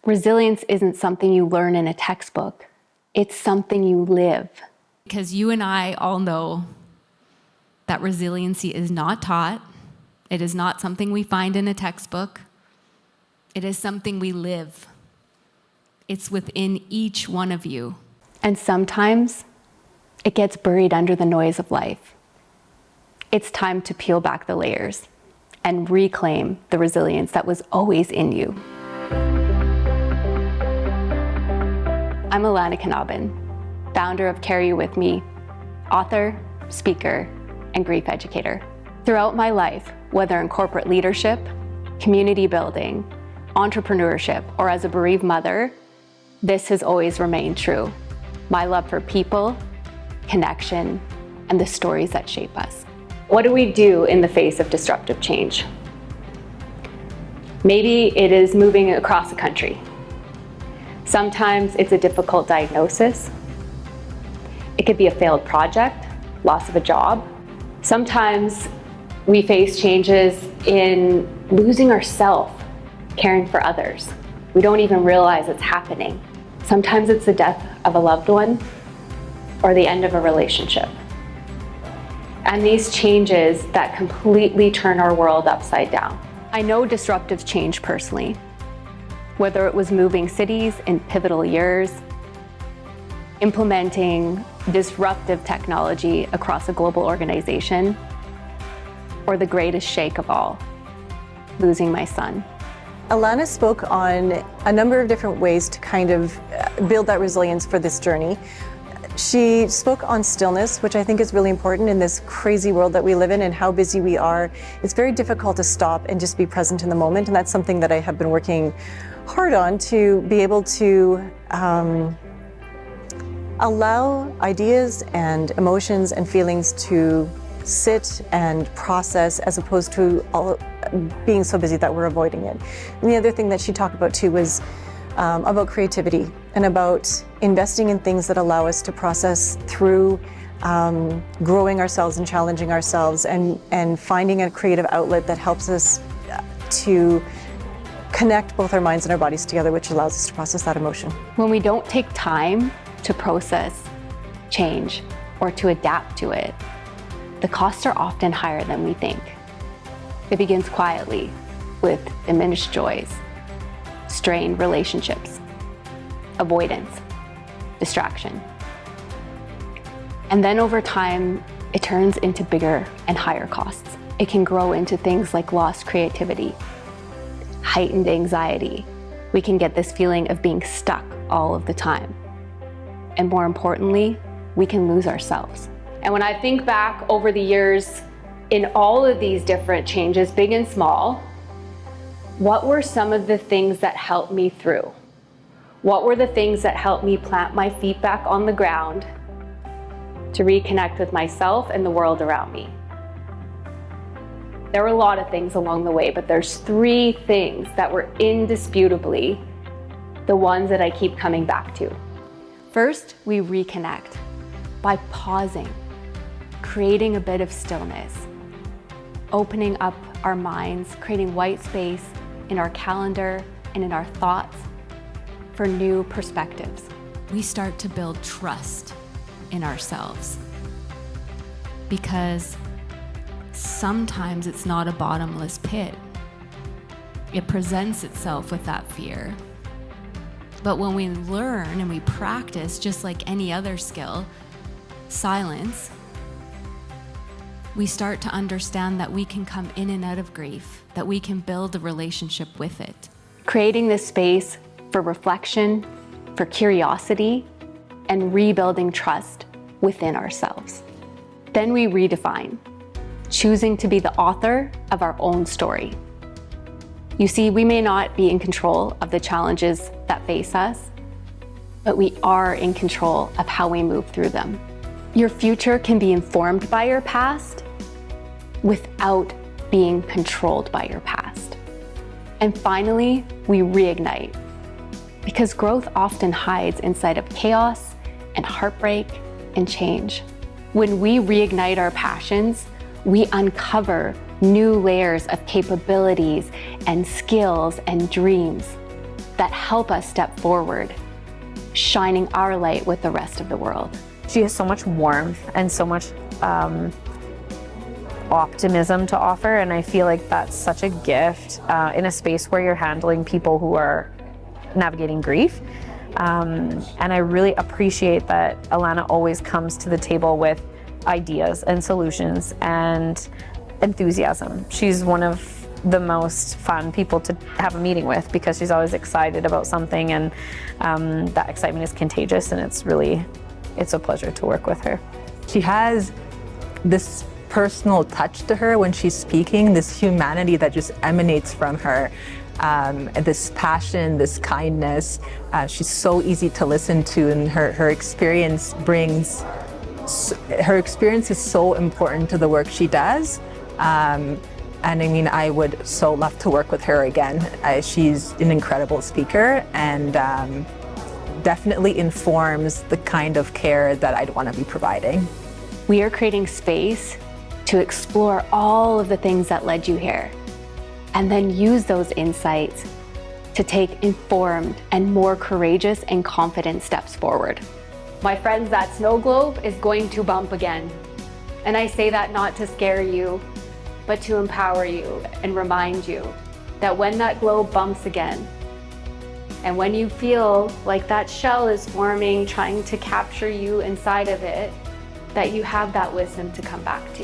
Resilience isn't something you learn in a textbook. It's something you live. Because you and I all know that resiliency is not taught. It is not something we find in a textbook. It is something we live. It's within each one of you. And sometimes it gets buried under the noise of life. It's time to peel back the layers and reclaim the resilience that was always in you. I'm Alanna Knobben, founder of Carry You With Me, author, speaker, and grief educator. Throughout my life, whether in corporate leadership, community building, entrepreneurship, or as a bereaved mother, this has always remained true. My love for people, connection, and the stories that shape us. What do we do in the face of disruptive change? Maybe it is moving across a country. Sometimes it's a difficult diagnosis. It could be a failed project, loss of a job. Sometimes we face changes in losing ourselves, caring for others. We don't even realize it's happening. Sometimes it's the death of a loved one or the end of a relationship. And these changes that completely turn our world upside down. I know disruptive change personally, whether it was moving cities in pivotal years, implementing disruptive technology across a global organization, or the greatest shake of all, losing my son. Alanna spoke on a number of different ways to kind of build that resilience for this journey. She spoke on stillness, which I think is really important in this crazy world that we live in and how busy we are. It's very difficult to stop and just be present in the moment, and that's something that I have been working hard on, to be able to allow ideas and emotions and feelings to sit and process, as opposed to being so busy that we're avoiding it. And the other thing that she talked about too was about creativity and about investing in things that allow us to process through growing ourselves and challenging ourselves, and finding a creative outlet that helps us to connect both our minds and our bodies together, which allows us to process that emotion. When we don't take time to process change or to adapt to it, the costs are often higher than we think. It begins quietly with diminished joys, strained relationships, avoidance, distraction. And then over time, it turns into bigger and higher costs. It can grow into things like lost creativity, heightened anxiety. We can get this feeling of being stuck all of the time. And more importantly, we can lose ourselves. And when I think back over the years in all of these different changes, big and small, what were some of the things that helped me through? What were the things that helped me plant my feet back on the ground to reconnect with myself and the world around me? There were a lot of things along the way, but there's 3 things that were indisputably the ones that I keep coming back to. First, we reconnect by pausing, creating a bit of stillness, opening up our minds, creating white space in our calendar and in our thoughts for new perspectives. We start to build trust in ourselves, because sometimes it's not a bottomless pit. It presents itself with that fear. But when we learn and we practice, just like any other skill, silence, we start to understand that we can come in and out of grief, that we can build a relationship with it. Creating this space for reflection, for curiosity, and rebuilding trust within ourselves. Then we redefine, choosing to be the author of our own story. You see, we may not be in control of the challenges that face us, but we are in control of how we move through them. Your future can be informed by your past without being controlled by your past. And finally, we reignite, because growth often hides inside of chaos and heartbreak and change. When we reignite our passions, we uncover new layers of capabilities and skills and dreams that help us step forward, shining our light with the rest of the world. She has so much warmth and so much optimism to offer, and I feel like that's such a gift in a space where you're handling people who are navigating grief. And I really appreciate that Alanna always comes to the table with ideas and solutions and enthusiasm. She's one of the most fun people to have a meeting with because she's always excited about something, and that excitement is contagious, and it's a pleasure to work with her. She has this personal touch to her when she's speaking, this humanity that just emanates from her, this passion, this kindness. She's so easy to listen to, and her experience is so important to the work she does. And I mean, I would so love to work with her again. She's an incredible speaker, and definitely informs the kind of care that I'd want to be providing. We are creating space to explore all of the things that led you here, and then use those insights to take informed and more courageous and confident steps forward. My friends, that snow globe is going to bump again. And I say that not to scare you, but to empower you and remind you that when that globe bumps again, and when you feel like that shell is forming, trying to capture you inside of it, that you have that wisdom to come back to.